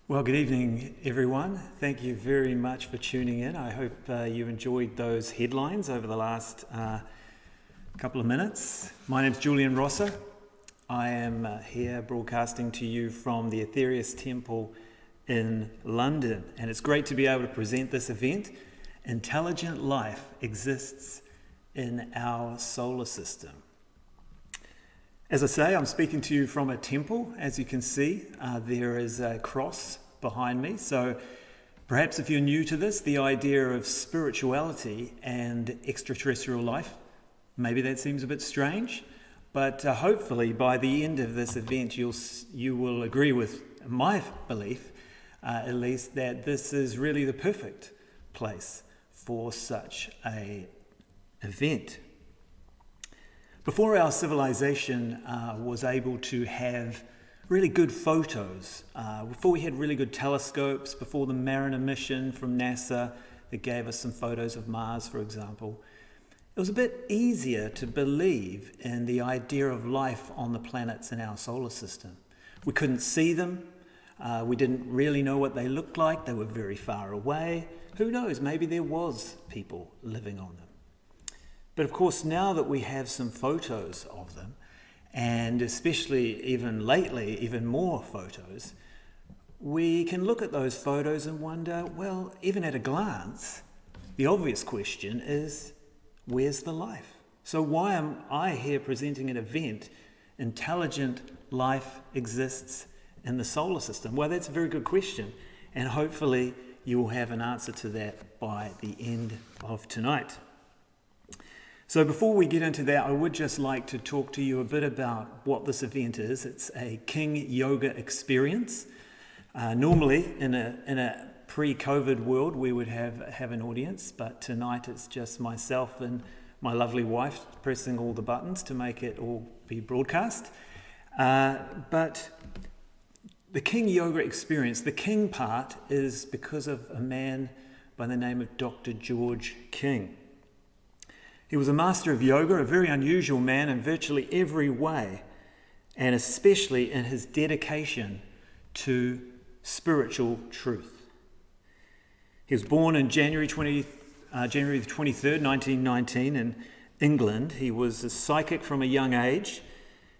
Well, good evening, everyone. Thank you very much for tuning in. I hope you enjoyed those headlines over the last couple of minutes. My name's Julian Rosser. I am here broadcasting to you from the Aetherius Temple in London, and it's great to be able to present this event. Intelligent life exists in our solar system. As I say, I'm speaking to you from a temple. As you can see, there is a cross behind me. So perhaps if you're new to this, the idea of spirituality and extraterrestrial life, maybe that seems a bit strange, but hopefully by the end of this event, you will agree with my belief, at least, that this is really the perfect place for such an event. Before our civilization was able to have really good photos, before we had really good telescopes, before the Mariner mission from NASA that gave us some photos of Mars, for example, it was a bit easier to believe in the idea of life on the planets in our solar system. We couldn't see them. We didn't really know what they looked like. They were very far away. Who knows? Maybe there was people living on them. But of course, now that we have some photos of them, and especially even lately, even more photos, we can look at those photos and wonder, well, even at a glance, the obvious question is, where's the life? So why am I here presenting an event, Intelligent Life Exists in the Solar System? Well, that's a very good question, and hopefully you will have an answer to that by the end of tonight. So before we get into that, I would just like to talk to you a bit about what this event is. It's a King Yoga experience. Normally, in a pre-COVID world, we would have an audience, but tonight it's just myself and my lovely wife pressing all the buttons to make it all be broadcast. But the King Yoga experience, the King part, is because of a man by the name of Dr. George King. He was a master of yoga, a very unusual man in virtually every way, and especially in his dedication to spiritual truth. He was born on January the 23rd, 1919 in England. He was a psychic from a young age.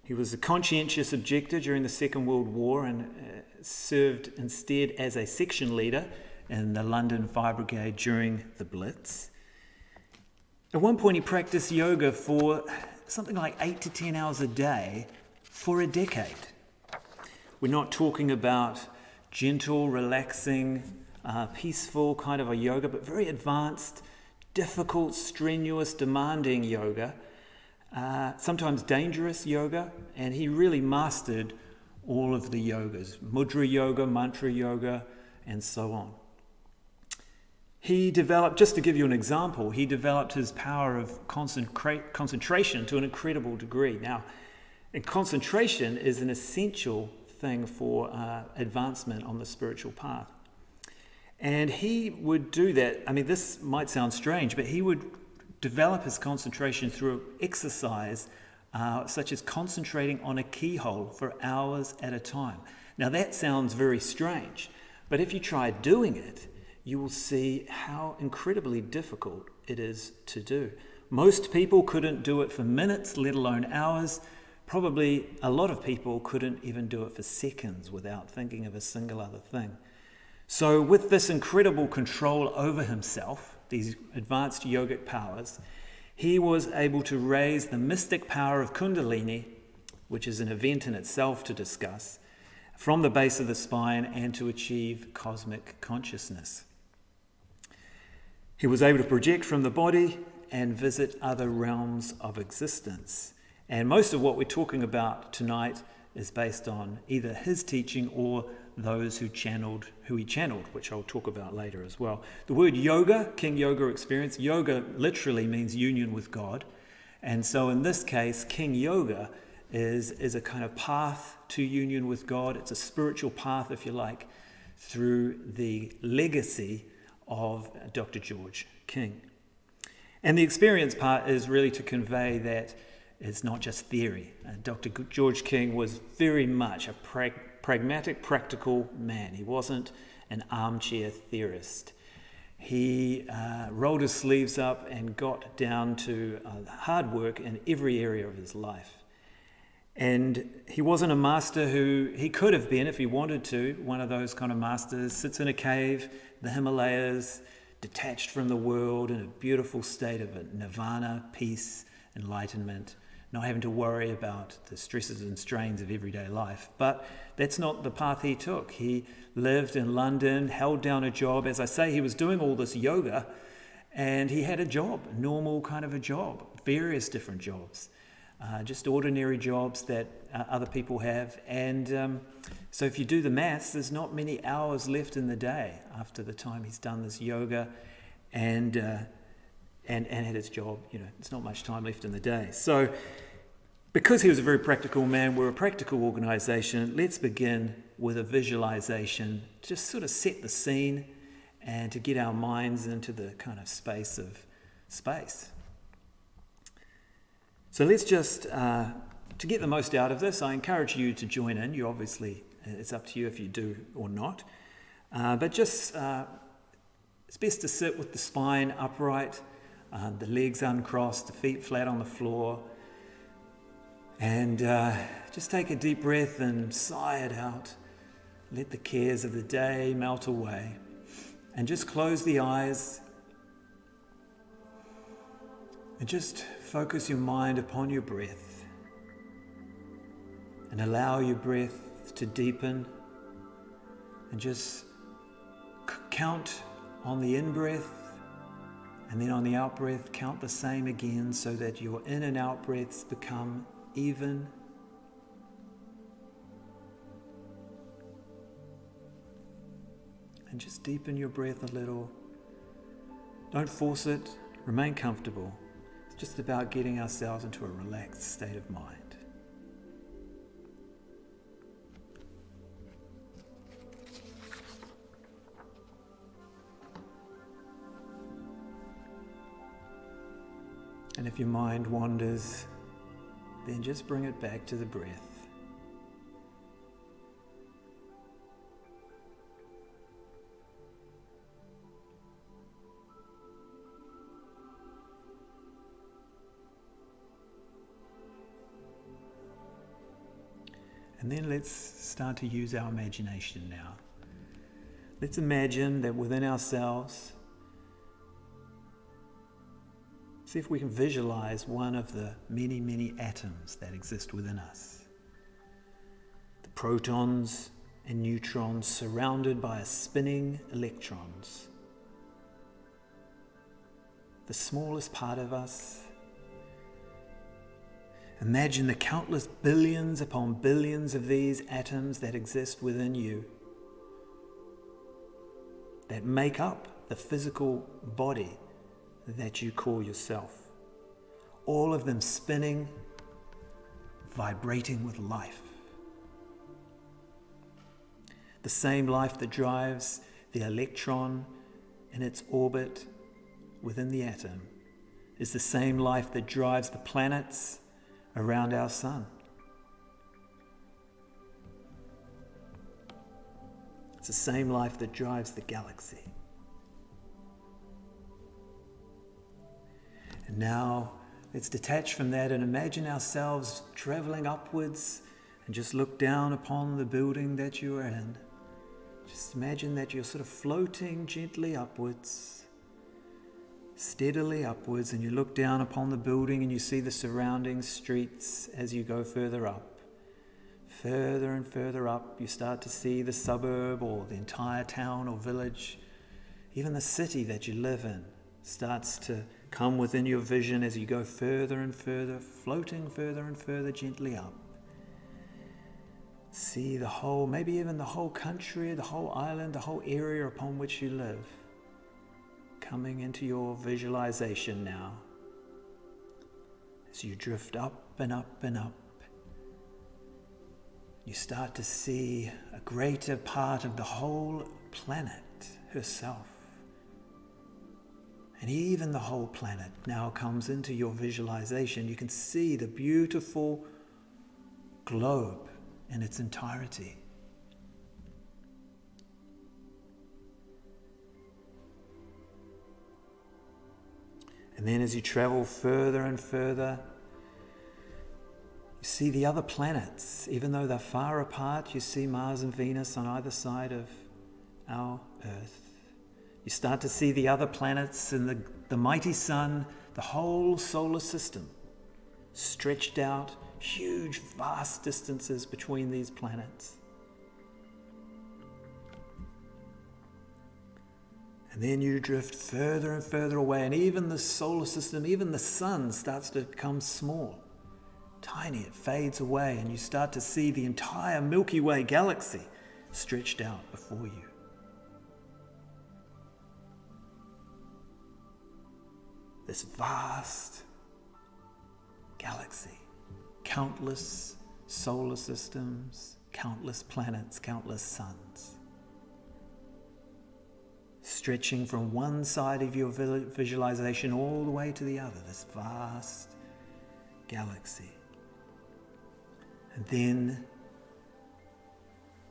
He was a conscientious objector during the Second World War and served instead as a section leader in the London Fire Brigade during the Blitz. At one point, he practiced yoga for something like 8 to 10 hours a day for a decade. We're not talking about gentle, relaxing, peaceful kind of a yoga, but very advanced, difficult, strenuous, demanding yoga, sometimes dangerous yoga, and he really mastered all of the yogas, mudra yoga, mantra yoga, and so on. He developed, just to give you an example, he developed his power of concentration to an incredible degree. Now, concentration is an essential thing for advancement on the spiritual path. And he would do that. I mean, this might sound strange, but he would develop his concentration through exercise, such as concentrating on a keyhole for hours at a time. Now, that sounds very strange, but if you try doing it, you will see how incredibly difficult it is to do. Most people couldn't do it for minutes, let alone hours. Probably a lot of people couldn't even do it for seconds without thinking of a single other thing. So with this incredible control over himself, these advanced yogic powers, he was able to raise the mystic power of Kundalini, which is an event in itself to discuss, from the base of the spine and to achieve cosmic consciousness. He was able to project from the body and visit other realms of existence. And most of what we're talking about tonight is based on either his teaching or those who he channeled, which I'll talk about later as well. The word yoga, King Yoga experience, yoga literally means union with God. And so in this case, King Yoga is a kind of path to union with God. It's a spiritual path, if you like, through the legacy of Dr. George King. And the experience part is really to convey that it's not just theory. Dr. George King was very much a pragmatic, practical man. He wasn't an armchair theorist. He rolled his sleeves up and got down to hard work in every area of his life. And he wasn't a master who he could have been if he wanted to, one of those kind of masters, sits in a cave, the Himalayas, detached from the world in a beautiful state of nirvana, peace, enlightenment, not having to worry about the stresses and strains of everyday life. But that's not the path he took. He lived in London, held down a job. As I say, he was doing all this yoga, and he had a job, a normal kind of a job, various different jobs. Just ordinary jobs that other people have. And so if you do the maths, there's not many hours left in the day after the time he's done this yoga and had his job. There's not much time left in the day. So because he was a very practical man, we're a practical organization. Let's begin with a visualization, just sort of set the scene and to get our minds into the kind of space of space. So let's just, to get the most out of this, I encourage you to join in. You obviously, it's up to you if you do or not. But just, it's best to sit with the spine upright, the legs uncrossed, the feet flat on the floor. And just take a deep breath and sigh it out. Let the cares of the day melt away. And just close the eyes. And just focus your mind upon your breath and allow your breath to deepen, and just count on the in-breath and then on the out-breath count the same again, so that your in and out breaths become even. And just deepen your breath a little. Don't force it, remain comfortable. Just about getting ourselves into a relaxed state of mind. And if your mind wanders, then just bring it back to the breath. And then let's start to use our imagination now. Let's imagine that within ourselves, see if we can visualize one of the many, many atoms that exist within us. The protons and neutrons surrounded by a spinning electrons. The smallest part of us. Imagine the countless billions upon billions of these atoms that exist within you, that make up the physical body that you call yourself. All of them spinning, vibrating with life. The same life that drives the electron in its orbit within the atom is the same life that drives the planets around our sun. It's the same life that drives the galaxy. And now let's detach from that and imagine ourselves traveling upwards, and just look down upon the building that you are in. Just imagine that you're sort of floating gently upwards, steadily upwards, and you look down upon the building and you see the surrounding streets as you go further up. Further and further up, you start to see the suburb or the entire town or village. Even the city that you live in starts to come within your vision as you go further and further, floating further and further gently up. See the whole, maybe even the whole country, the whole island, the whole area upon which you live, coming into your visualization now. As you drift up and up and up, you start to see a greater part of the whole planet herself. And even the whole planet now comes into your visualization. You can see the beautiful globe in its entirety. And then as you travel further and further, you see the other planets. Even though they're far apart, you see Mars and Venus on either side of our Earth. You start to see the other planets and the mighty sun, the whole solar system stretched out, huge, vast distances between these planets. And then you drift further and further away, and even the solar system, even the sun starts to become small, tiny. It fades away, and you start to see the entire Milky Way galaxy stretched out before you. This vast galaxy, countless solar systems, countless planets, countless suns, stretching from one side of your visualization all the way to the other, this vast galaxy. And then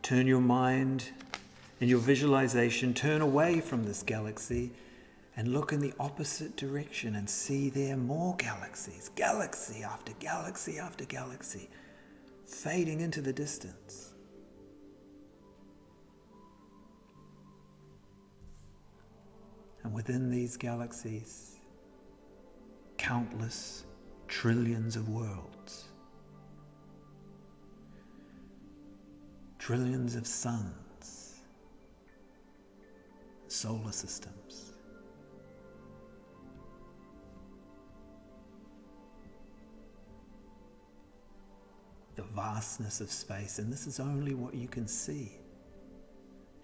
turn your mind and your visualization, turn away from this galaxy and look in the opposite direction and see there more galaxies, galaxy after galaxy after galaxy, fading into the distance. And within these galaxies, countless trillions of worlds, trillions of suns, solar systems. The vastness of space, and this is only what you can see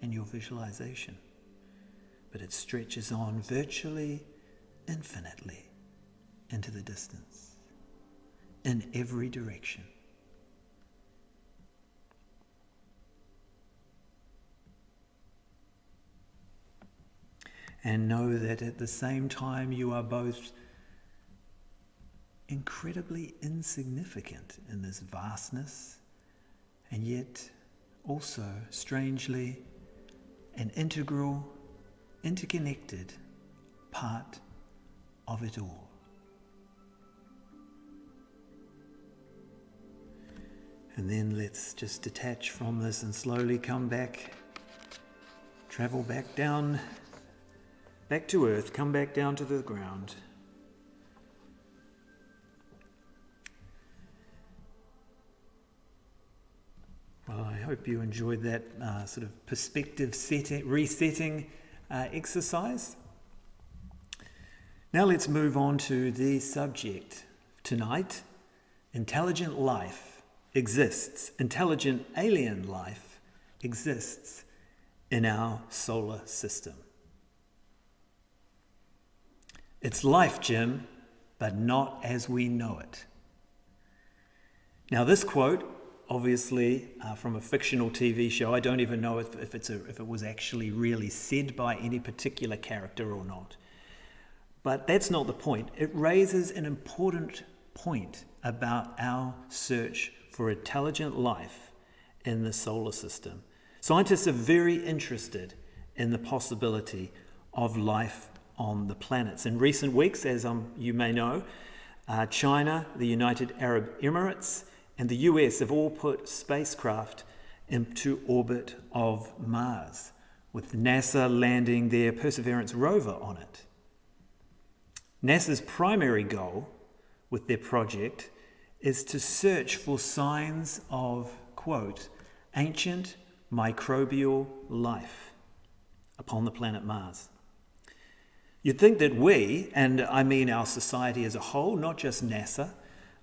in your visualization, but it stretches on virtually infinitely into the distance, in every direction. And know that at the same time you are both incredibly insignificant in this vastness, and yet also strangely an integral, interconnected part of it all. And then let's just detach from this and slowly come back, travel back down, back to Earth, come back down to the ground. Well, I hope you enjoyed that sort of perspective resetting exercise. Now let's move on to the subject tonight. Intelligent life exists. Intelligent alien life exists in our solar system. It's life, Jim, but not as we know it. Now this quote, obviously from a fictional TV show. I don't even know if it was actually really said by any particular character or not. But that's not the point. It raises an important point about our search for intelligent life in the solar system. Scientists are very interested in the possibility of life on the planets. In recent weeks, as you may know, China, the United Arab Emirates, and the US have all put spacecraft into orbit of Mars, with NASA landing their Perseverance rover on it. NASA's primary goal with their project is to search for signs of, quote, ancient microbial life upon the planet Mars. You'd think that we, and I mean our society as a whole, not just NASA,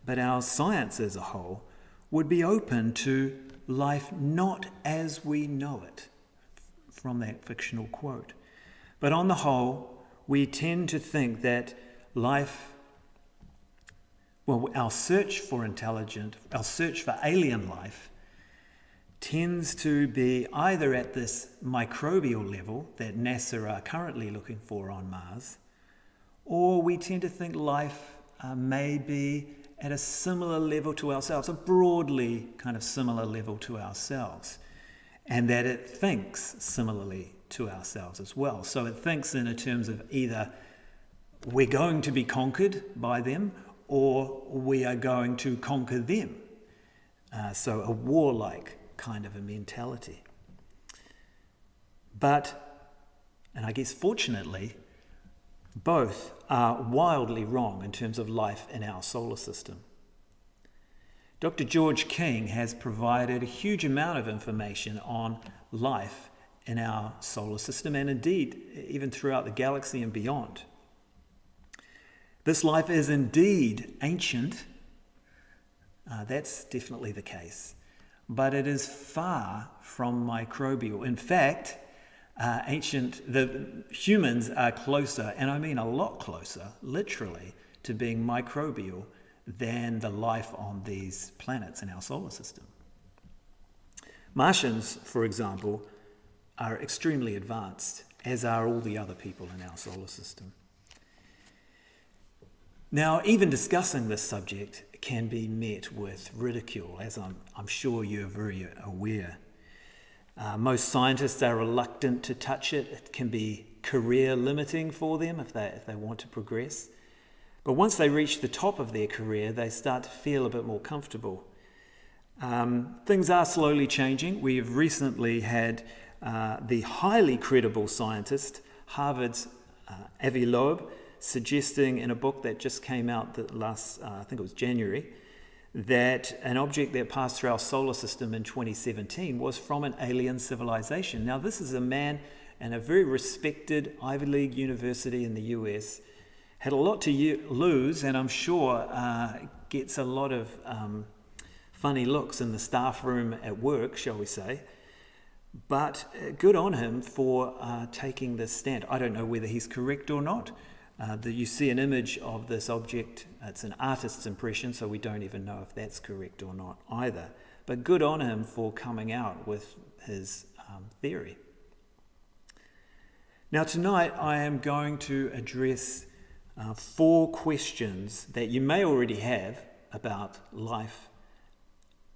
but our science as a whole, would be open to life not as we know it, from that fictional quote. But on the whole, we tend to think that life, our search for alien life tends to be either at this microbial level that NASA are currently looking for on Mars, or we tend to think life may be at a similar level to ourselves, a broadly kind of similar level to ourselves, and that it thinks similarly to ourselves as well. So it thinks in terms of either we're going to be conquered by them, or we are going to conquer them. So a warlike kind of a mentality. But, and I guess fortunately, both are wildly wrong in terms of life in our solar system. Dr. George King has provided a huge amount of information on life in our solar system, and indeed even throughout the galaxy and beyond. This life is indeed ancient. That's definitely the case. But it is far from microbial. In fact, the humans are closer, and I mean a lot closer, literally, to being microbial than the life on these planets in our solar system. Martians, for example, are extremely advanced, as are all the other people in our solar system. Now, even discussing this subject can be met with ridicule, as I'm sure you're very aware. Most scientists are reluctant to touch it. It can be career limiting for them if they want to progress. But once they reach the top of their career, they start to feel a bit more comfortable. Things are slowly changing. We have recently had the highly credible scientist, Harvard's Avi Loeb, suggesting in a book that just came out last, I think it was January, that an object that passed through our solar system in 2017 was from an alien civilization. Now, this is a man in a very respected Ivy League university in the US, had a lot to lose, and I'm sure gets a lot of funny looks in the staff room at work, shall we say. But good on him for taking this stand. I don't know whether he's correct or not. You see an image of this object. It's an artist's impression, so we don't even know if that's correct or not either. But good on him for coming out with his theory. Now tonight I am going to address 4 questions that you may already have about life,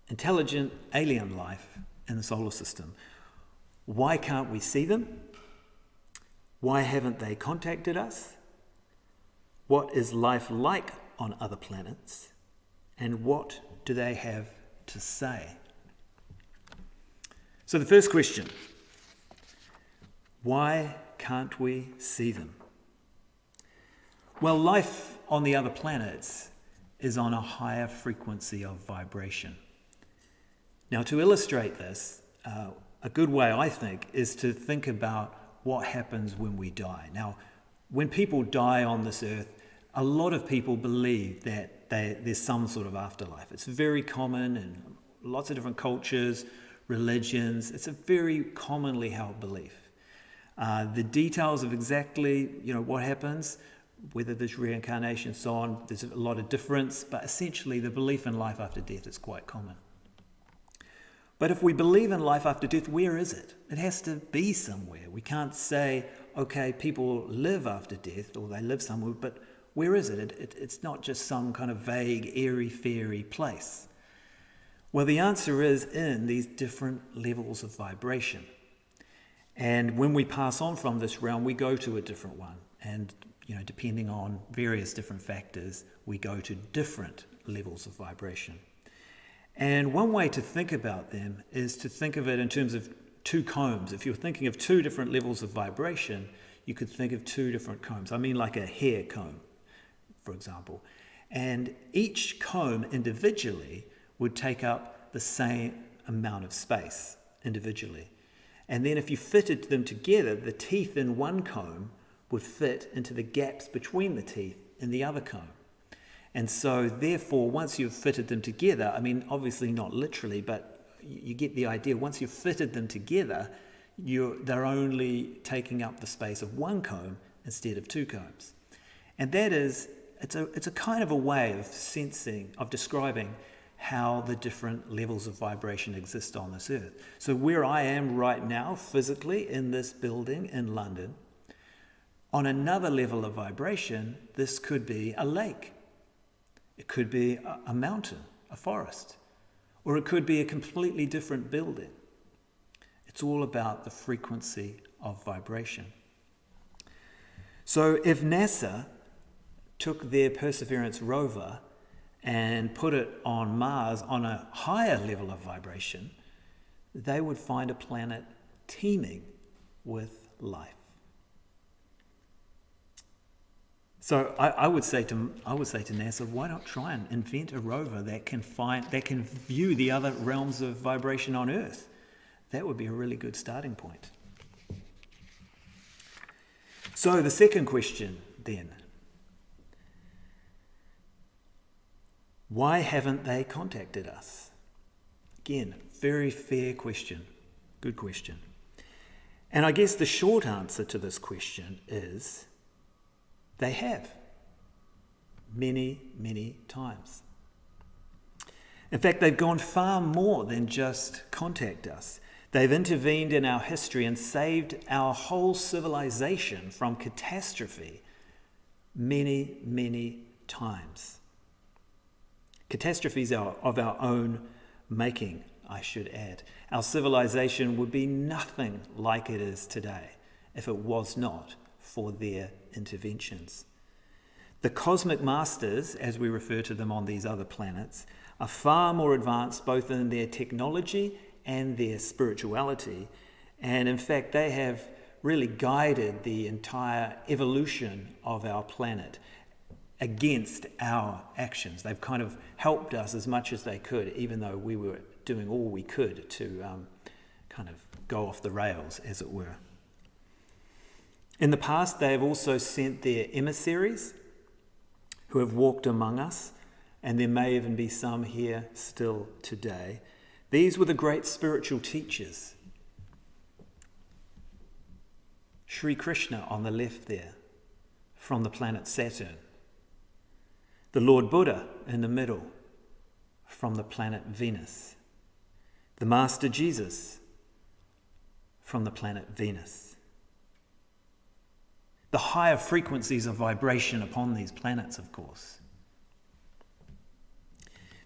intelligent alien life in the solar system. Why can't we see them? Why haven't they contacted us? What is life like on other planets? And what do they have to say? So the first question, why can't we see them? Well, life on the other planets is on a higher frequency of vibration. Now, to illustrate this, a good way, I think, is to think about what happens when we die. Now, when people die on this earth, a lot of people believe that there's some sort of afterlife. It's very common in lots of different cultures, religions. It's a very commonly held belief. The details of exactly, what happens, whether there's reincarnation, so on, there's a lot of difference, but essentially the belief in life after death is quite common. But if we believe in life after death, where is it? It has to be somewhere. We can't say, okay, people live after death, or they live somewhere, but where is it? It's not just some kind of vague, airy-fairy place. Well, the answer is in these different levels of vibration. And when we pass on from this realm, we go to a different one. And, depending on various different factors, we go to different levels of vibration. And one way to think about them is to think of it in terms of 2 combs. If you're thinking of 2 different levels of vibration, you could think of 2 different combs. I mean like a hair comb, for example. And each comb individually would take up the same amount of space individually. And then if you fitted them together, the teeth in one comb would fit into the gaps between the teeth in the other comb. And so therefore, once you've fitted them together, I mean, obviously not literally, but you get the idea. Once you've fitted them together, they're only taking up the space of one comb instead of 2 combs. And that is, it's a kind of a way of describing how the different levels of vibration exist on this earth. So where I am right now, physically, in this building in London, on another level of vibration, this could be a lake. It could be a mountain, a forest, or it could be a completely different building. It's all about the frequency of vibration. So if NASA took their Perseverance rover and put it on Mars on a higher level of vibration, they would find a planet teeming with life. So I would say to NASA, why not try and invent a rover that can view the other realms of vibration on Earth? That would be a really good starting point. So the second question then, why haven't they contacted us? Again, very fair question, good question. And I guess the short answer to this question is they have, many, many times. In fact, they've gone far more than just contact us. They've intervened in our history and saved our whole civilization from catastrophe many, many times. Catastrophes are of our own making, I should add. Our civilization would be nothing like it is today if it was not for their interventions. The cosmic masters, as we refer to them on these other planets, are far more advanced both in their technology and their spirituality. And in fact, they have really guided the entire evolution of our planet against our actions. They've kind of helped us as much as they could, even though we were doing all we could to kind of go off the rails, as it were. In the past, they have also sent their emissaries who have walked among us, and there may even be some here still today. These were the great spiritual teachers. Sri Krishna on the left there, from the planet Saturn. The Lord Buddha in the middle, from the planet Venus. The Master Jesus, from the planet Venus. The higher frequencies of vibration upon these planets, of course.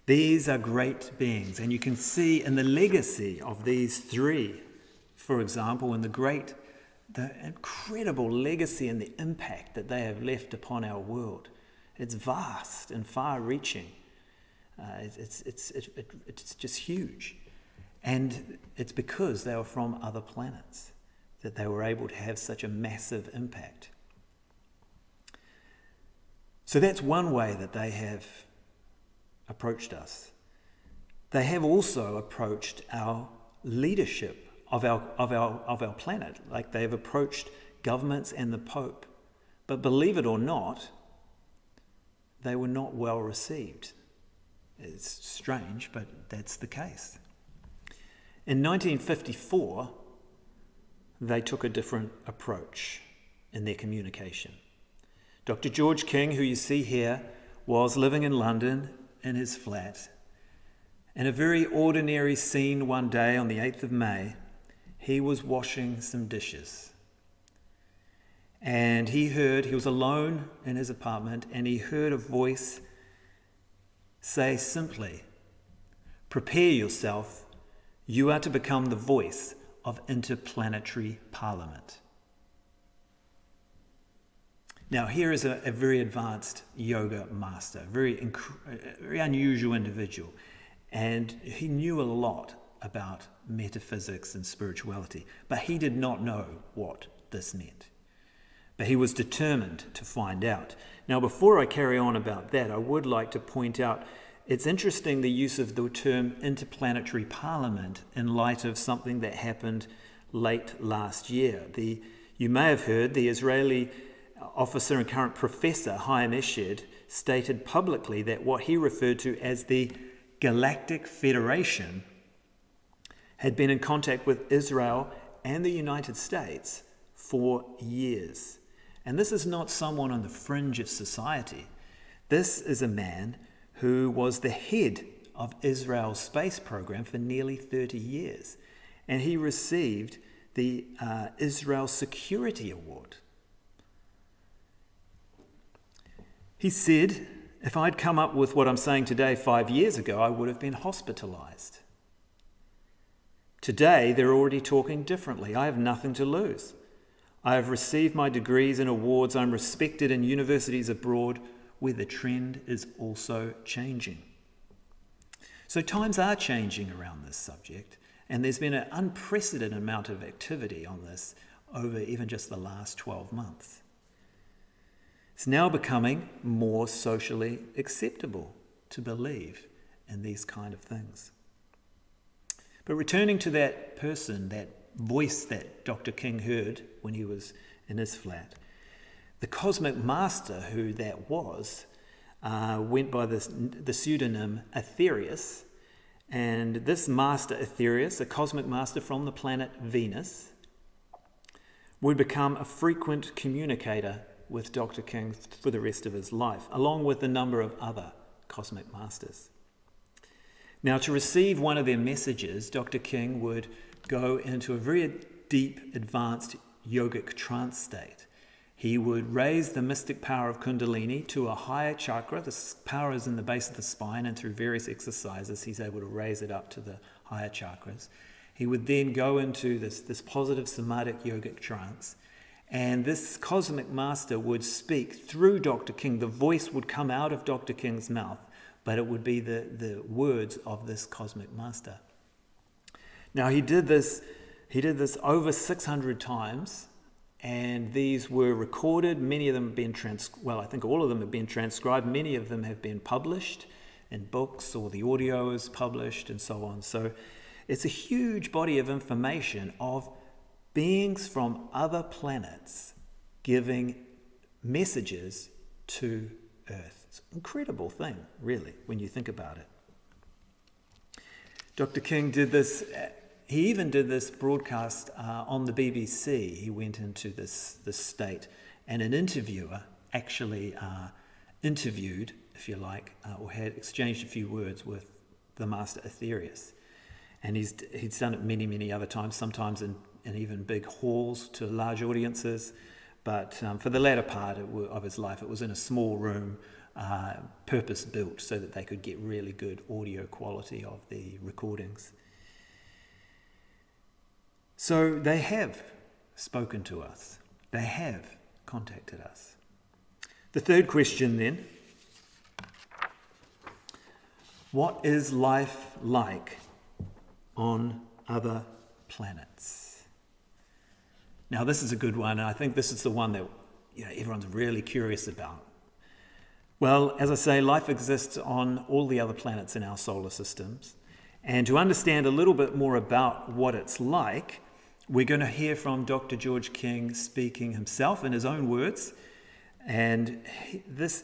These are great beings, and you can see in the legacy of these three, for example, in the incredible legacy and the impact that they have left upon our world. It's vast and far-reaching. It's just huge. And it's because they were from other planets that they were able to have such a massive impact. So that's one way that they have approached us. They have also approached our leadership of our planet, like they have approached governments and the Pope. But believe it or not, they were not well received. It's strange, but that's the case. In 1954, they took a different approach in their communication. Dr. George King, who you see here, was living in London in his flat. In a very ordinary scene one day on the 8th of May, he was washing some dishes. And he was alone in his apartment, and he heard a voice say simply, "Prepare yourself, you are to become the voice of interplanetary parliament." Now, here is a very advanced yoga master, a very unusual individual, and he knew a lot about metaphysics and spirituality, but he did not know what this meant. But he was determined to find out. Now, before I carry on about that, I would like to point out it's interesting the use of the term interplanetary parliament in light of something that happened late last year. You may have heard the Israeli officer and current professor, Chaim Eshed, stated publicly that what he referred to as the Galactic Federation had been in contact with Israel and the United States for years. And this is not someone on the fringe of society. This is a man who was the head of Israel's space program for nearly 30 years. And he received the Israel Security Award. He said, if I'd come up with what I'm saying today 5 years ago, I would have been hospitalized. Today, they're already talking differently. I have nothing to lose. I have received my degrees and awards. I'm respected in universities abroad. where the trend is also changing. So times are changing around this subject, and there's been an unprecedented amount of activity on this over even just the last 12 months. It's now becoming more socially acceptable to believe in these kind of things. But returning to that person, that voice that Dr. King heard when he was in his flat, the cosmic master who that was went by the pseudonym Aetherius, and this master Aetherius, a cosmic master from the planet Venus, would become a frequent communicator with Dr. King for the rest of his life, along with a number of other cosmic masters. Now, to receive one of their messages, Dr. King would go into a very deep, advanced yogic trance state. He would raise the mystic power of Kundalini to a higher chakra. This power is in the base of the spine, and through various exercises, he's able to raise it up to the higher chakras. He would then go into this positive somatic yogic trance, and this cosmic master would speak through Dr. King. The voice would come out of Dr. King's mouth, but it would be the words of this cosmic master. Now, he did this over 600 times, and these were recorded. Many of them have been I think all of them have been transcribed. Many of them have been published in books, or the audio is published, and so on. So it's a huge body of information of beings from other planets giving messages to Earth. It's an incredible thing, really, when you think about it. Dr. King did this. He even did this broadcast on the BBC. He went into this state, and an interviewer actually interviewed, if you like, or had exchanged a few words with the Master Aetherius. And he's done it many, many other times, sometimes in even big halls to large audiences. But for the latter part of his life, it was in a small room, purpose-built, so that they could get really good audio quality of the recordings. So they have spoken to us. They have contacted us. The third question then, what is life like on other planets? Now, this is a good one, and I think this is the one that everyone's really curious about. Well, as I say, life exists on all the other planets in our solar systems. And to understand a little bit more about what it's like, we're going to hear from Dr. George King speaking himself in his own words. And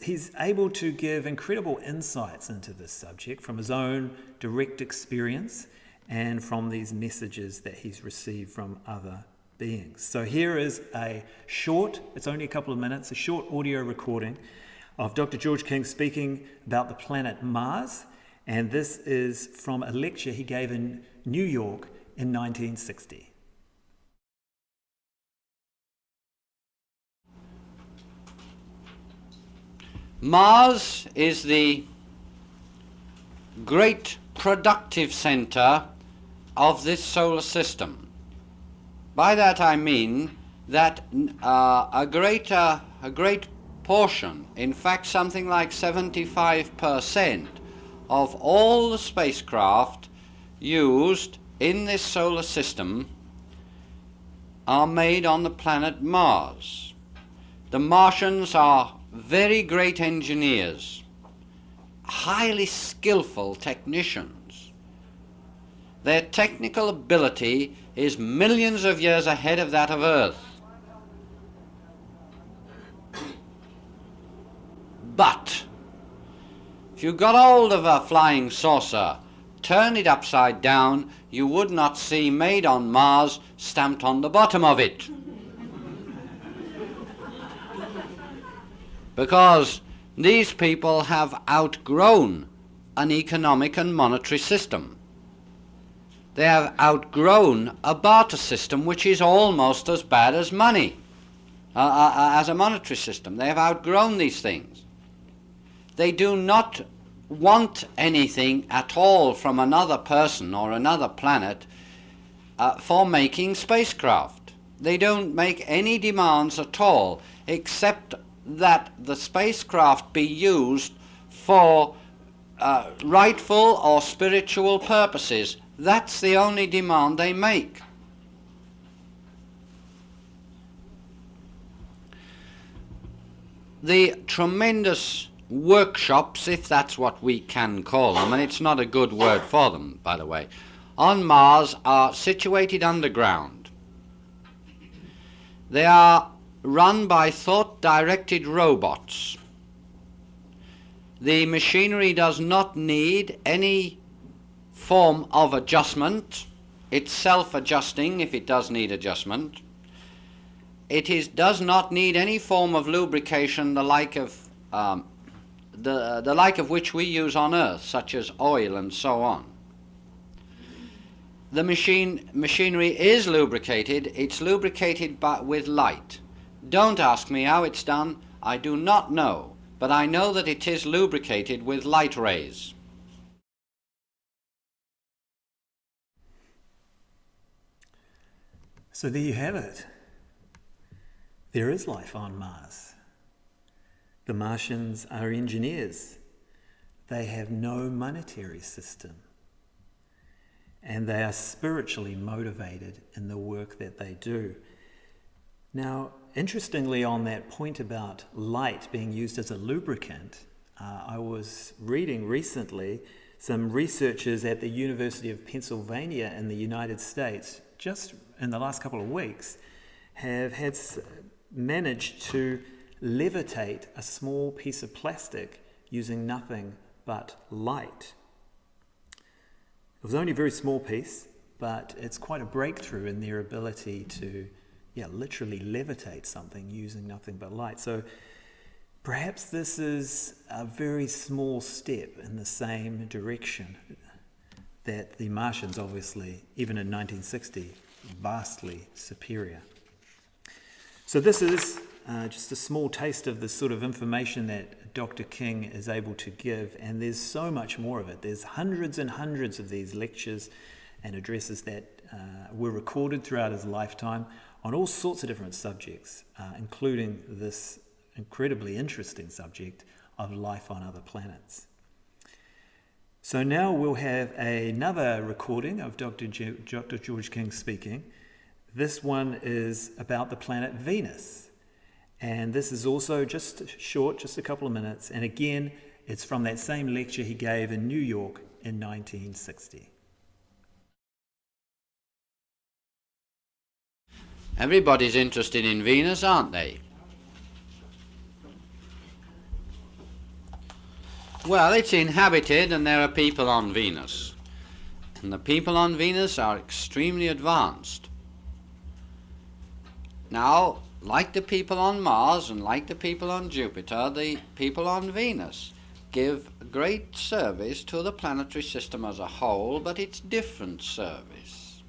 he's able to give incredible insights into this subject from his own direct experience and from these messages that he's received from other beings. So here is it's only a couple of minutes, a short audio recording of Dr. George King speaking about the planet Mars. And this is from a lecture he gave in New York in 1960. Mars is the great productive center of this solar system. By that I mean that a great portion, in fact something like 75% of all the spacecraft used in this solar system are made on the planet Mars. The Martians are very great engineers, highly skillful technicians. Their technical ability is millions of years ahead of that of Earth. But if you got hold of a flying saucer, turn it upside down, you would not see "Made on Mars" stamped on the bottom of it. Because these people have outgrown an economic and monetary system. They have outgrown a barter system which is almost as bad as money, as a monetary system. They have outgrown these things. They do not want anything at all from another person or another planet for making spacecraft. They don't make any demands at all, except that the spacecraft be used for rightful or spiritual purposes. That's the only demand they make. The tremendous workshops, if that's what we can call them, and it's not a good word for them, by the way, on Mars are situated underground. They are run by thought-directed robots. The machinery does not need any form of adjustment. It's self-adjusting if it does need adjustment. It does not need any form of lubrication, the like of which we use on Earth, such as oil and so on. The machinery is lubricated. It's lubricated with light. Don't ask me how it's done. I do not know, but I know that it is lubricated with light rays. So there you have it. There is life on Mars. The Martians are engineers. They have no monetary system. And they are spiritually motivated in the work that they do. Now, interestingly, on that point about light being used as a lubricant, I was reading recently some researchers at the University of Pennsylvania in the United States, just in the last couple of weeks, have managed to levitate a small piece of plastic using nothing but light. It was only a very small piece, but it's quite a breakthrough in their ability to literally levitate something using nothing but light. So perhaps this is a very small step in the same direction that the Martians, obviously, even in 1960, vastly superior. So this is just a small taste of the sort of information that Dr. King is able to give, and there's so much more of it. There's hundreds and hundreds of these lectures and addresses that were recorded throughout his lifetime on all sorts of different subjects, including this incredibly interesting subject of life on other planets. So now we'll have another recording of Dr. George King speaking. This one is about the planet Venus. And this is also just short, just a couple of minutes. And again, it's from that same lecture he gave in New York in 1960. Everybody's interested in Venus, aren't they? Well, it's inhabited and there are people on Venus. And the people on Venus are extremely advanced. Now, like the people on Mars and like the people on Jupiter, the people on Venus give great service to the planetary system as a whole, but it's different service.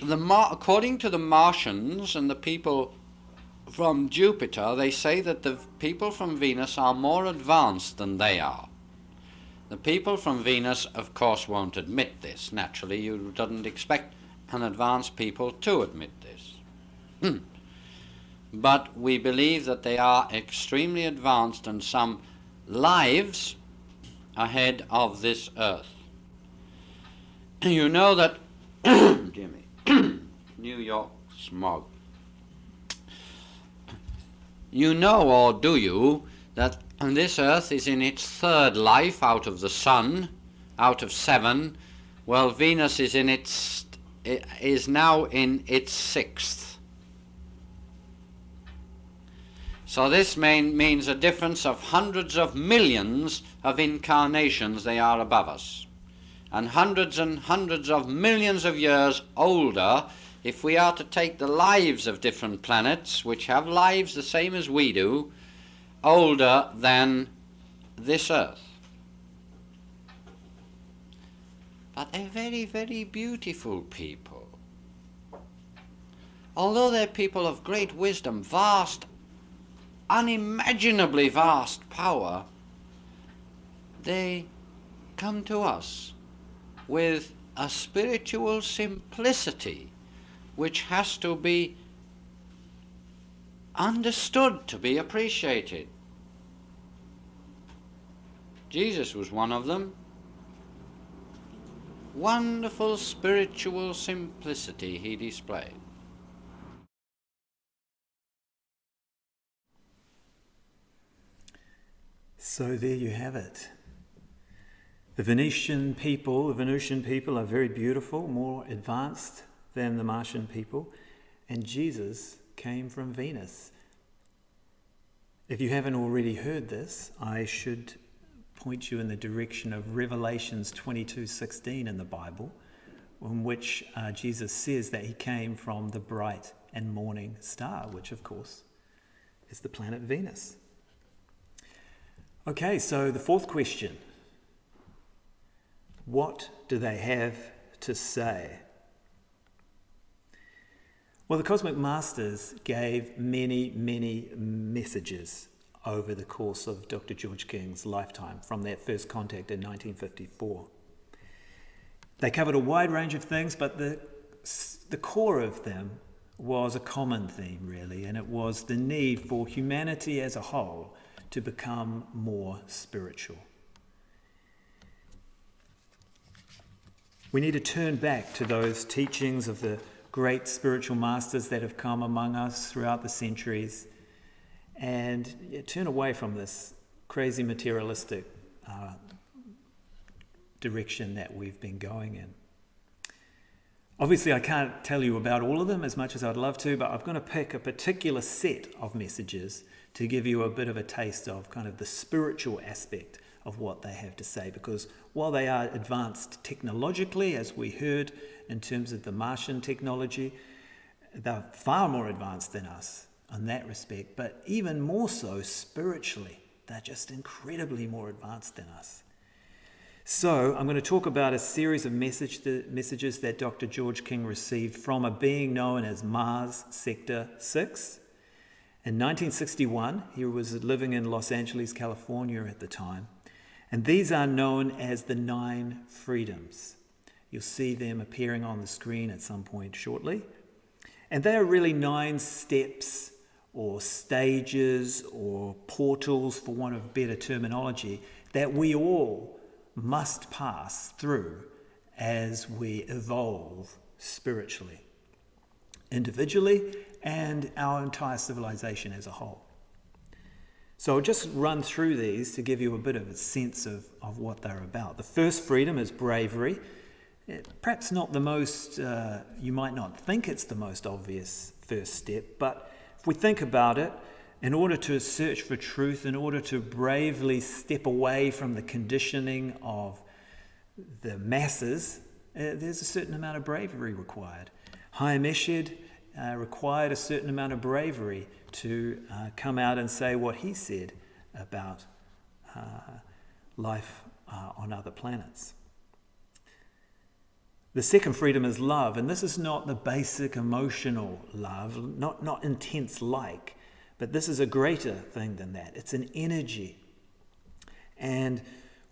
According to the Martians and the people from Jupiter, they say that the people from Venus are more advanced than they are. The people from Venus, of course, won't admit this. Naturally, you didn't expect an advanced people to admit this. But we believe that they are extremely advanced and some lives ahead of this Earth. You know that dear me, New York smog. You know, or do you, that this Earth is in its third life out of the Sun, out of 7. Well, Venus is now in its 6th. So this means a difference of hundreds of millions of incarnations they are above us, and hundreds of millions of years older if we are to take the lives of different planets, which have lives the same as we do, older than this Earth. But they're very, very beautiful people. Although they're people of great wisdom, vast, unimaginably vast power, they come to us with a spiritual simplicity which has to be understood to be appreciated. Jesus was one of them. Wonderful spiritual simplicity he displayed. So there you have it. The Venusian people are very beautiful, more advanced than the Martian people, and Jesus came from Venus. If you haven't already heard this, I should point you in the direction of Revelations 22:16 in the Bible, in which Jesus says that he came from the bright and morning star, which of course is the planet Venus. Okay, so the fourth question. What do they have to say? Well, the Cosmic Masters gave many, many messages over the course of Dr. George King's lifetime, from that first contact in 1954. They covered a wide range of things, but the core of them was a common theme, really, and it was the need for humanity as a whole to become more spiritual. We need to turn back to those teachings of the great spiritual masters that have come among us throughout the centuries and turn away from this crazy materialistic direction that we've been going in. Obviously, I can't tell you about all of them as much as I'd love to, but I'm going to pick a particular set of messages to give you a bit of a taste of kind of the spiritual aspect of what they have to say, because while they are advanced technologically, as we heard in terms of the Martian technology, they're far more advanced than us in that respect, but even more so spiritually. They're just incredibly more advanced than us. So I'm going to talk about a series of messages that Dr. George King received from a being known as Mars Sector 6. In 1961, he was living in Los Angeles, California at the time. And these are known as the 9 freedoms. You'll see them appearing on the screen at some point shortly. And they are really 9 steps or stages or portals, for want of better terminology, that we all must pass through as we evolve spiritually, individually, and our entire civilization as a whole. So I'll just run through these to give you a bit of a sense of what they're about. The first freedom is bravery. Perhaps not the most, you might not think it's the most obvious first step, but if we think about it, in order to search for truth, in order to bravely step away from the conditioning of the masses, there's a certain amount of bravery required. Chaim Eshed required a certain amount of bravery to come out and say what he said about life on other planets. The second freedom is love, and this is not the basic emotional love, not intense like, but this is a greater thing than that. It's an energy. And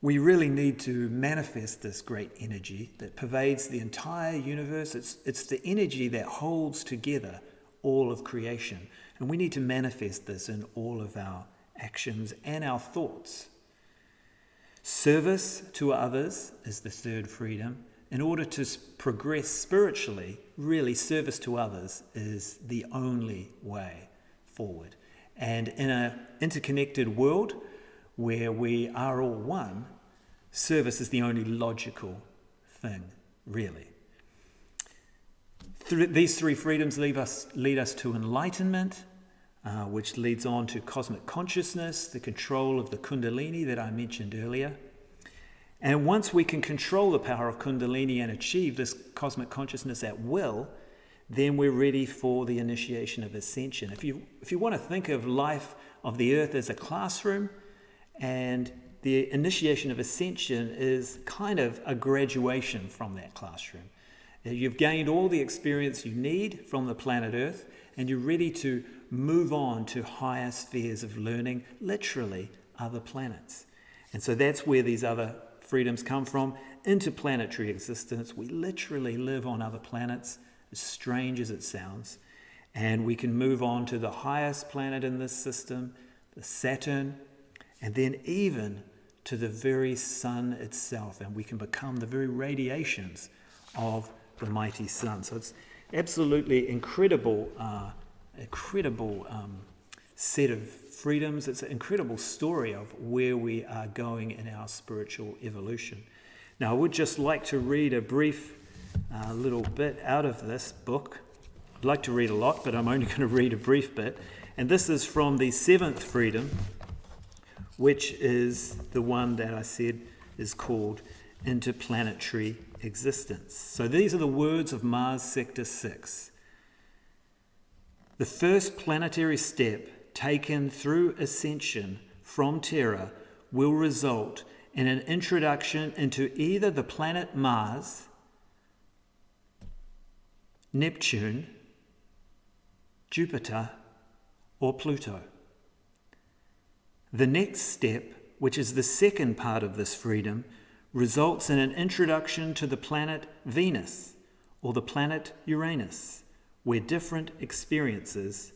we really need to manifest this great energy that pervades the entire universe. It's the energy that holds together all of creation. And we need to manifest this in all of our actions and our thoughts. Service to others is the third freedom. In order to progress spiritually, really service to others is the only way forward. And in an interconnected world where we are all one, service is the only logical thing, really. These 3 freedoms lead us to enlightenment, which leads on to cosmic consciousness, the control of the Kundalini that I mentioned earlier. And once we can control the power of Kundalini and achieve this cosmic consciousness at will, then we're ready for the initiation of ascension. If you want to think of life of the earth as a classroom, and the initiation of ascension is kind of a graduation from that classroom. You've gained all the experience you need from the planet Earth, and you're ready to move on to higher spheres of learning, literally other planets. And so that's where these other freedoms come from. Interplanetary existence. We literally live on other planets, as strange as it sounds. And we can move on to the highest planet in this system, the Saturn, and then even to the very sun itself. And we can become the very radiations of the mighty sun. So it's absolutely incredible set of freedoms. It's an incredible story of where we are going in our spiritual evolution. Now, I would just like to read a brief little bit out of this book. I'd like to read a lot, but I'm only going to read a brief bit. And this is from the seventh freedom, which is the one that I said is called interplanetary existence. So these are the words of Mars Sector 6. The first planetary step taken through ascension from Terra will result in an introduction into either the planet Mars, Neptune, Jupiter, or Pluto. The next step, which is the second part of this freedom, results in an introduction to the planet Venus or the planet Uranus, where different experiences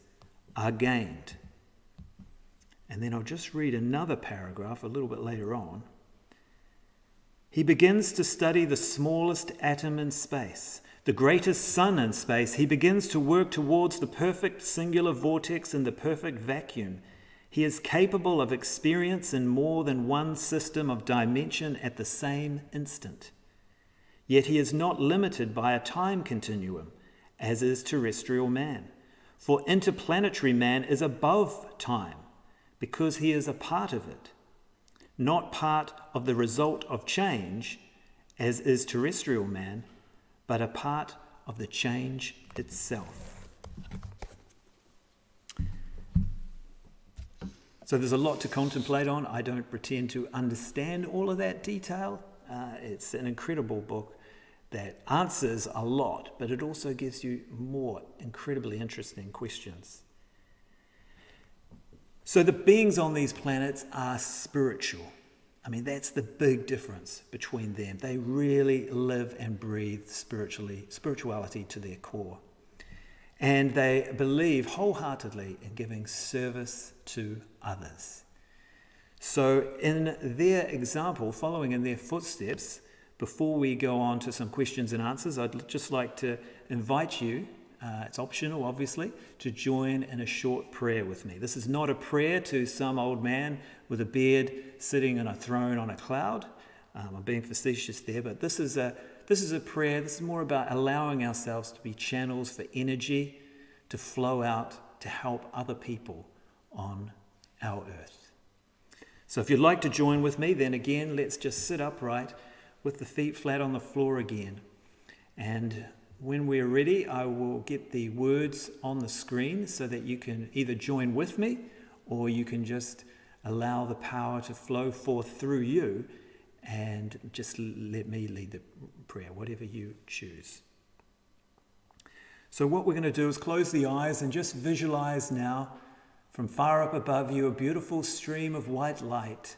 are gained. And then I'll just read another paragraph a little bit later on. He begins to study the smallest atom in space, the greatest sun in space. He begins to work towards the perfect singular vortex and the perfect vacuum. He is capable of experience in more than one system of dimension at the same instant. Yet he is not limited by a time continuum, as is terrestrial man. For interplanetary man is above time, because he is a part of it, not part of the result of change, as is terrestrial man, but a part of the change itself. So there's a lot to contemplate on. I don't pretend to understand all of that detail. It's an incredible book that answers a lot, but it also gives you more incredibly interesting questions. So the beings on these planets are spiritual. I mean, that's the big difference between them. They really live and breathe spirituality to their core. And they believe wholeheartedly in giving service to others. So in their example, following in their footsteps, before we go on to some questions and answers, I'd just like to invite you, it's optional obviously, to join in a short prayer with me. This is not a prayer to some old man with a beard sitting on a throne on a cloud. I'm being facetious there, but this is a prayer. This is more about allowing ourselves to be channels for energy to flow out to help other people on our earth. So if you'd like to join with me, then again, let's just sit upright with the feet flat on the floor again. And when we're ready, I will get the words on the screen so that you can either join with me or you can just allow the power to flow forth through you and just let me lead the prayer, whatever you choose. So what we're going to do is close the eyes and just visualize now from far up above you a beautiful stream of white light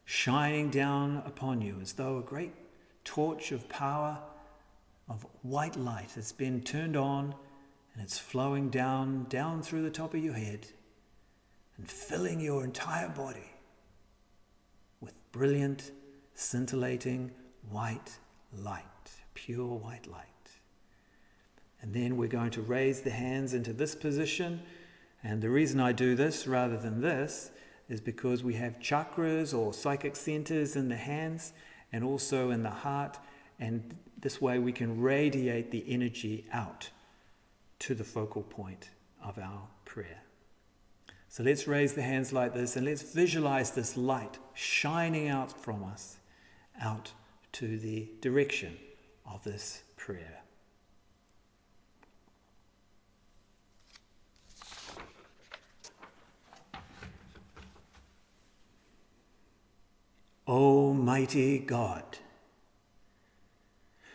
shining down upon you as though a great torch of power of white light has been turned on and it's flowing down through the top of your head and filling your entire body with brilliant, scintillating white light, pure white light. And then we're going to raise the hands into this position. And the reason I do this rather than this is because we have chakras or psychic centers in the hands and also in the heart. And this way we can radiate the energy out to the focal point of our prayer. So let's raise the hands like this and let's visualize this light shining out from us out to the direction of this prayer. Almighty God,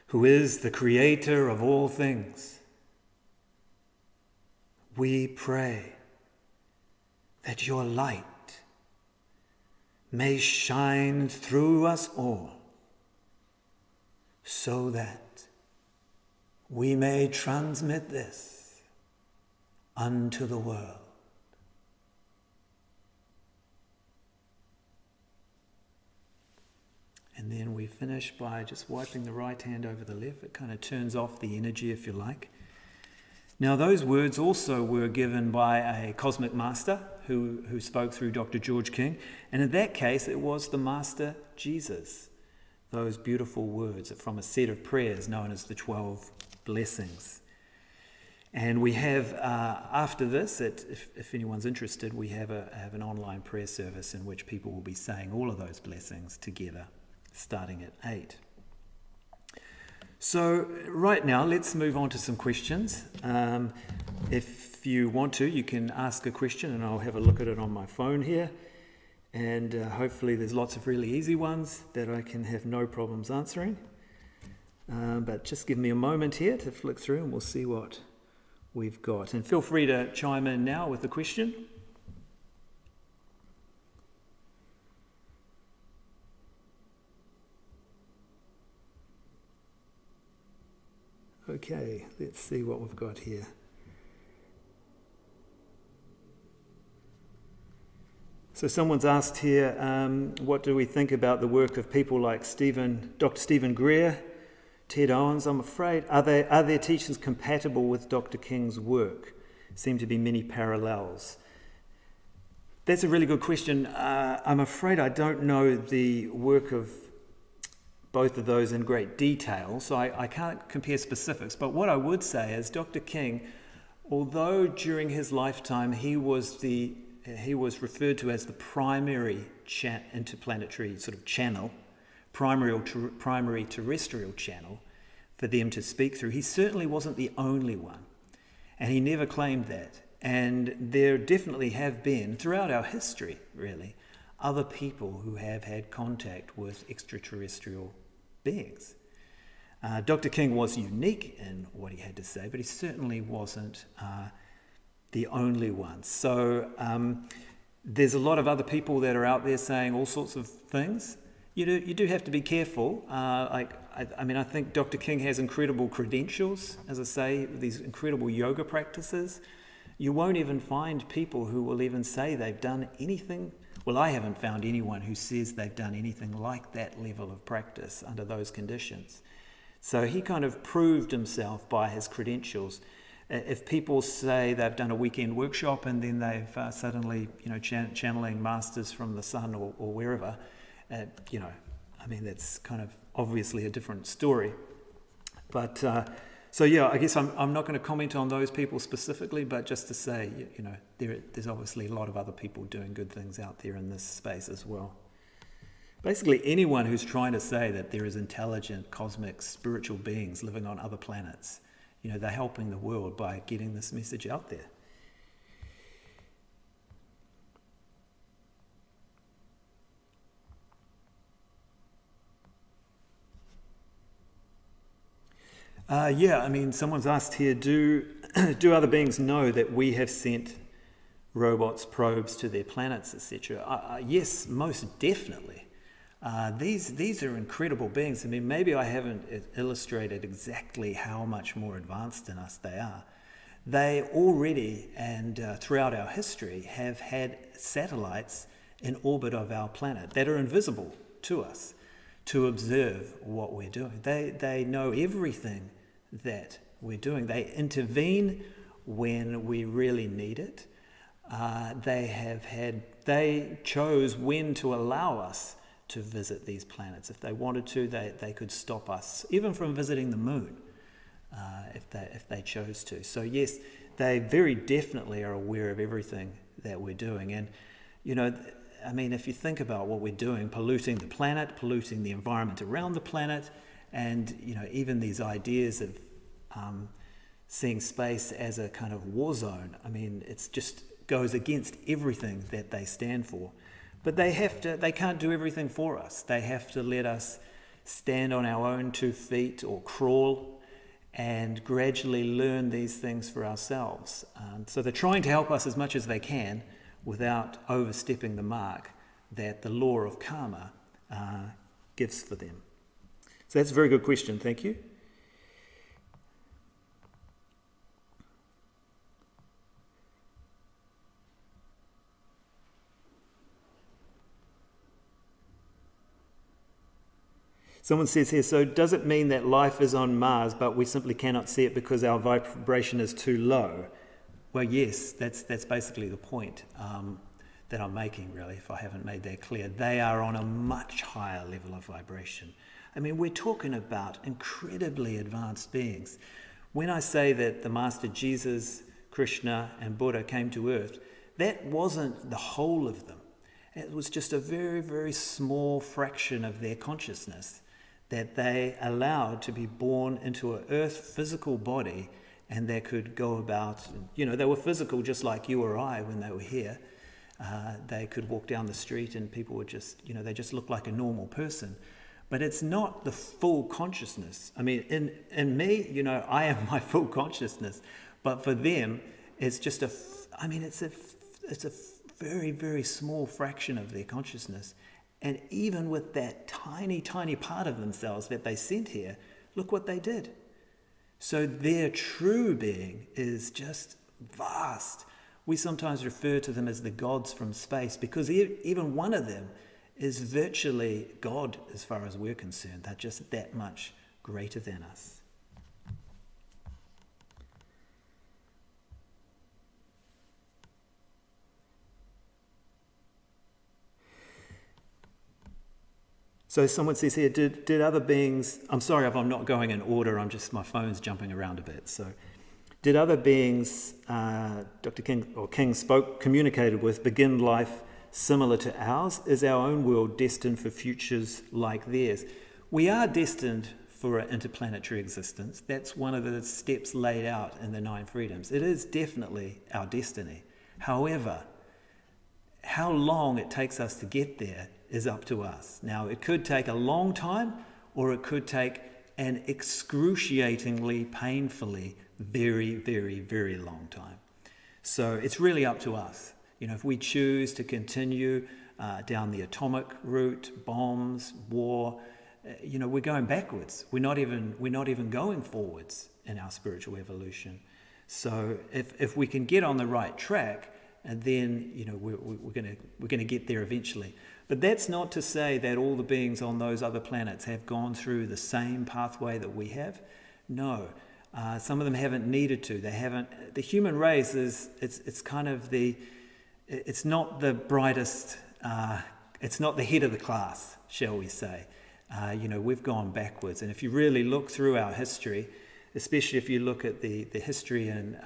who is the creator of all things, we pray that your light may shine through us all so that we may transmit this unto the world. And then we finish by just wiping the right hand over the left. It kind of turns off the energy, if you like. Now, those words also were given by a cosmic master who spoke through Dr. George King. And in that case, it was the Master Jesus. Those beautiful words from a set of prayers known as the 12 blessings. And we have, after this, if anyone's interested, we have an online prayer service in which people will be saying all of those blessings together, starting at 8. So right now, let's move on to some questions. If you want to, you can ask a question and I'll have a look at it on my phone here. And hopefully there's lots of really easy ones that I can have no problems answering. But just give me a moment here to flick through and we'll see what we've got. And feel free to chime in now with a question. Okay, let's see what we've got here. So someone's asked here, what do we think about the work of people like Dr. Stephen Greer, Ted Owens? I'm afraid, are their teachings compatible with Dr. King's work? Seem to be many parallels. That's a really good question. I'm afraid I don't know the work of both of those in great detail, so I can't compare specifics. But what I would say is Dr. King, although during his lifetime he was referred to as the primary interplanetary sort of channel, primary terrestrial channel for them to speak through, he certainly wasn't the only one. And he never claimed that. And there definitely have been, throughout our history really, other people who have had contact with extraterrestrial beings. Dr. King was unique in what he had to say, but he certainly wasn't the only one. So there's a lot of other people that are out there saying all sorts of things. You do have to be careful. I think Dr. King has incredible credentials, as I say, these incredible yoga practices. You won't even find people who will even say they've done anything. Well, I haven't found anyone who says they've done anything like that level of practice under those conditions. So he kind of proved himself by his credentials. If people say they've done a weekend workshop and then they've suddenly, channeling masters from the sun or wherever, that's kind of obviously a different story. But I guess I'm not going to comment on those people specifically, but just to say, there's obviously a lot of other people doing good things out there in this space as well. Basically, anyone who's trying to say that there is intelligent, cosmic, spiritual beings living on other planets, they're helping the world by getting this message out there. Someone's asked here, do other beings know that we have sent robots, probes to their planets, etc.? Yes, most definitely. These are incredible beings. Maybe I haven't illustrated exactly how much more advanced than us they are. They already, and throughout our history, have had satellites in orbit of our planet that are invisible to us to observe what we're doing. They know everything that we're doing. They intervene when we really need it. They chose when to allow us to visit these planets. If they wanted to, they could stop us, even from visiting the moon, if they chose to. So yes, they very definitely are aware of everything that we're doing. And, if you think about what we're doing, polluting the planet, polluting the environment around the planet, and, even these ideas of seeing space as a kind of war zone, it's just goes against everything that they stand for. But they can't do everything for us. They have to let us stand on our own 2 feet or crawl and gradually learn these things for ourselves. So they're trying to help us as much as they can without overstepping the mark that the law of karma gives for them. So that's a very good question. Thank you. Someone says here, so does it mean that life is on Mars, but we simply cannot see it because our vibration is too low? Well, yes, that's basically the point that I'm making, really, if I haven't made that clear. They are on a much higher level of vibration. I mean, we're talking about incredibly advanced beings. When I say that the Master Jesus, Krishna, and Buddha came to Earth, that wasn't the whole of them. It was just a very, very small fraction of their consciousness that they allowed to be born into an earth physical body, and they could go about, they were physical just like you or I when they were here. They could walk down the street and people would just, they just look like a normal person. But it's not the full consciousness. I mean, in me, I am my full consciousness. But for them, it's just it's a very, very small fraction of their consciousness. And even with that tiny, tiny part of themselves that they sent here, look what they did. So their true being is just vast. We sometimes refer to them as the gods from space because even one of them is virtually God as far as we're concerned. They're just that much greater than us. So someone says here, did other beings, I'm sorry if I'm not going in order, my phone's jumping around a bit. So did other beings Dr. King communicated with begin life similar to ours? Is our own world destined for futures like theirs? We are destined for an interplanetary existence. That's one of the steps laid out in the 9 freedoms. It is definitely our destiny. However, how long it takes us to get there is up to us. Now, it could take a long time, or it could take an excruciatingly, painfully, very, very, very long time. So it's really up to us. If we choose to continue down the atomic route, bombs, war, we're going backwards. We're not even going forwards in our spiritual evolution. So if we can get on the right track, and then we're going to get there eventually. But that's not to say that all the beings on those other planets have gone through the same pathway that we have. No, some of them haven't needed to. They haven't. The human race it's kind of it's not the brightest. It's not the head of the class, shall we say? We've gone backwards, and if you really look through our history, especially if you look at the history in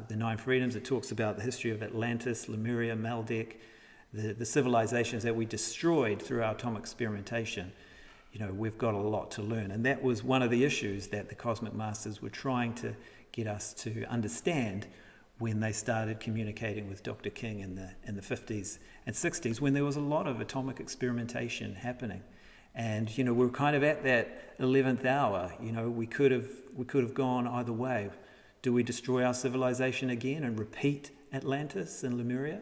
the 9 freedoms, it talks about the history of Atlantis, Lemuria, Maldek, the civilizations that we destroyed through our atomic experimentation. We've got a lot to learn. And that was one of the issues that the Cosmic Masters were trying to get us to understand when they started communicating with Dr. King in the 50s and 60s, when there was a lot of atomic experimentation happening. And we're kind of at that 11th hour. We could have gone either way. Do we destroy our civilization again and repeat Atlantis and Lemuria,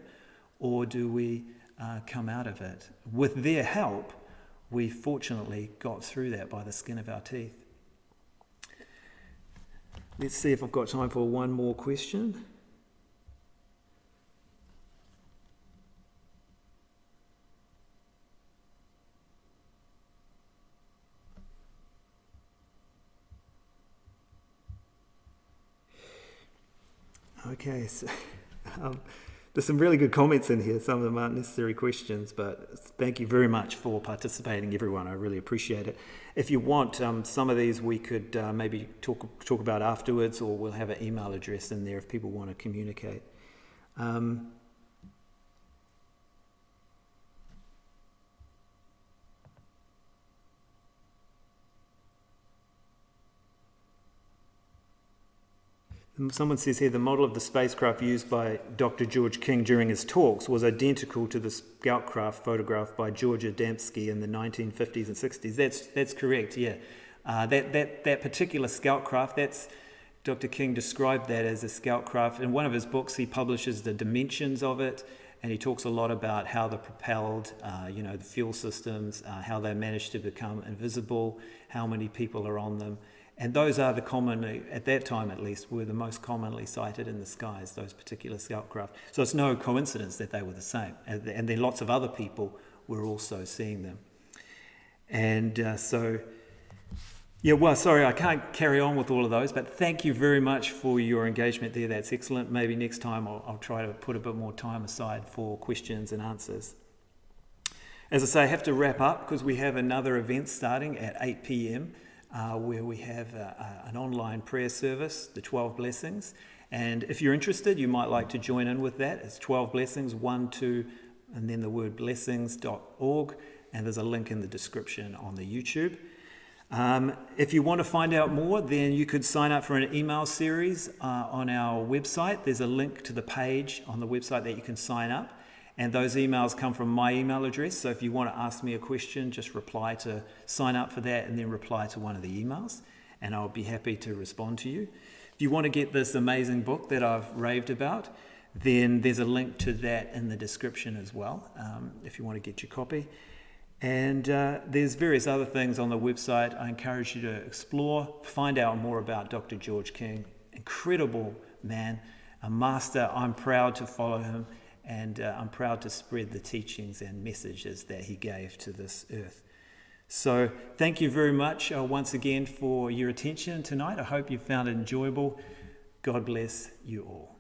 or do we come out of it? With their help, we fortunately got through that by the skin of our teeth. Let's see if I've got time for one more question. Okay, so there's some really good comments in here. Some of them aren't necessary questions, but thank you very much for participating, everyone. I really appreciate it. If you want, some of these we could maybe talk about afterwards, or we'll have an email address in there if people want to communicate. Someone says here, the model of the spacecraft used by Dr. George King during his talks was identical to the scout craft photographed by George Adamski in the 1950s and 60s. That's correct, yeah. That particular scout craft, Dr. King described that as a scout craft. In one of his books, he publishes the dimensions of it, and he talks a lot about how they're propelled, the fuel systems, how they managed to become invisible, how many people are on them. And those are at that time at least, were the most commonly sighted in the skies, those particular scout craft. So it's no coincidence that they were the same. And then lots of other people were also seeing them. And so Yeah, well, sorry, I can't carry on with all of those, but thank you very much for your engagement there. That's excellent. Maybe next time I'll try to put a bit more time aside for questions and answers. As I say, I have to wrap up because we have another event starting at 8 p.m. Where we have an online prayer service, the 12 Blessings. And if you're interested, you might like to join in with that. It's 12 Blessings, 1, 2, and then the word blessings.org. And there's a link in the description on the YouTube. If you want to find out more, then you could sign up for an email series on our website. There's a link to the page on the website that you can sign up. And those emails come from my email address. So if you want to ask me a question, just sign up for that and then reply to one of the emails. And I'll be happy to respond to you. If you want to get this amazing book that I've raved about, then there's a link to that in the description as well, if you want to get your copy. And there's various other things on the website I encourage you to explore, find out more about Dr. George King. Incredible man, a master. I'm proud to follow him. And I'm proud to spread the teachings and messages that he gave to this earth. So thank you very much once again for your attention tonight. I hope you found it enjoyable. God bless you all.